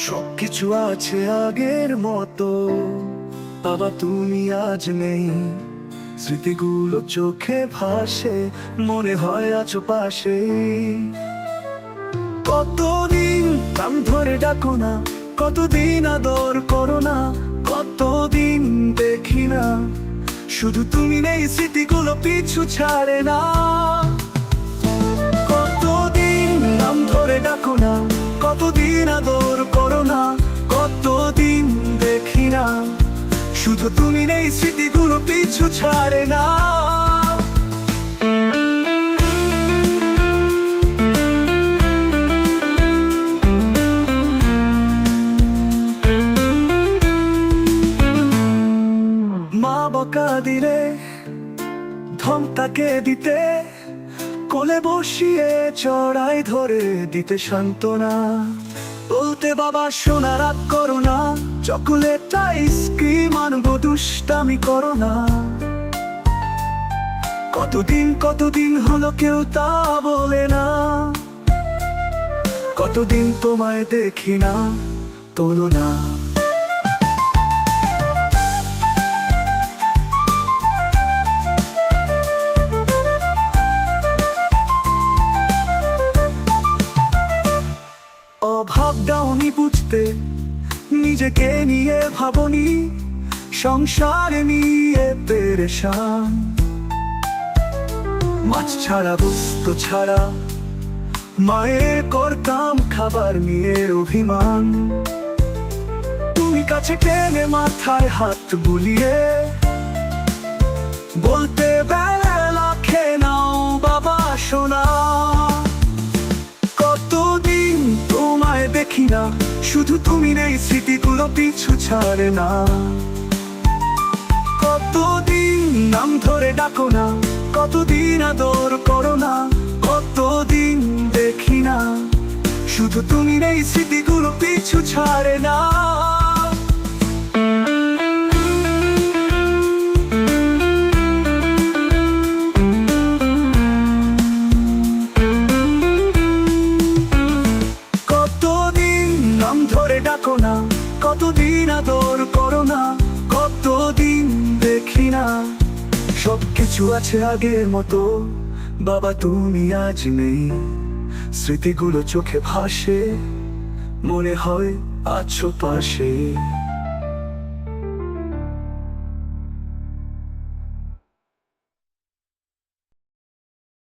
সবকিছু আছে আগের মতো, বাবা তুমি আজ নেই। স্মৃতিগুলো চোখে ভাসে, মনে হয় আছো পাশে। কতদিন নাম ধরে ডাকো না, কতদিন আদর করো না, কতদিন দেখি না, শুধু তুমি নেই স্মৃতিগুলো পিছু ছাড়ে না। কতদিন নাম ধরে ডাকো না, কতদিন আদর করো না, কতদিন দেখি না, শুধু তুমি নেই স্মৃতিগুলো পিছু ছাড়ে না। মা বকা দিলে ধমকাকে দিতে, কোলে বসিয়ে চড়াই ধরে দিতে সান্ত্বনা, বলতে বাবা সোনা রাগ করো না, চকোলেট আইসক্রিম আনবো দুষ্টামি করো না। কতদিন হলো কেউ তা বলে না, কতদিন তোমায় দেখি না, তোলো না। অভাব দাওনি বুঝতে, নিজেকে নিয়ে ভাবনি, সংসারে নিয়ে পেরেশান। মাছ ছাড়া বস্তু ছাড়া মায়ের করতাম খাবার নিয়ে অভিমান। তুমি কাছে টেনে মাথায় হাত বুলিয়ে বলতে বেলা খেয়ে নাও বাবা সোনা। কতদিন তোমায় দেখি না, শুধু তুমি নেই স্মৃতিগুলো পিছু ছাড়ে না। কতদিন নাম ধরে ডাকো না, কতদিন আদর করো না, কতদিন দেখি না, শুধু তুমি নেই স্মৃতিগুলো পিছু ছাড়ে না। কতদিন নাম ধরে ডাকো না, কতদিন আদর করো না, কতদিন দেখি না, সবকিছু আছে আগের মতো, বাবা তুমি আজ নেই। স্মৃতিগুলো চোখে ভাসে, মনে হয় আছো পাশে।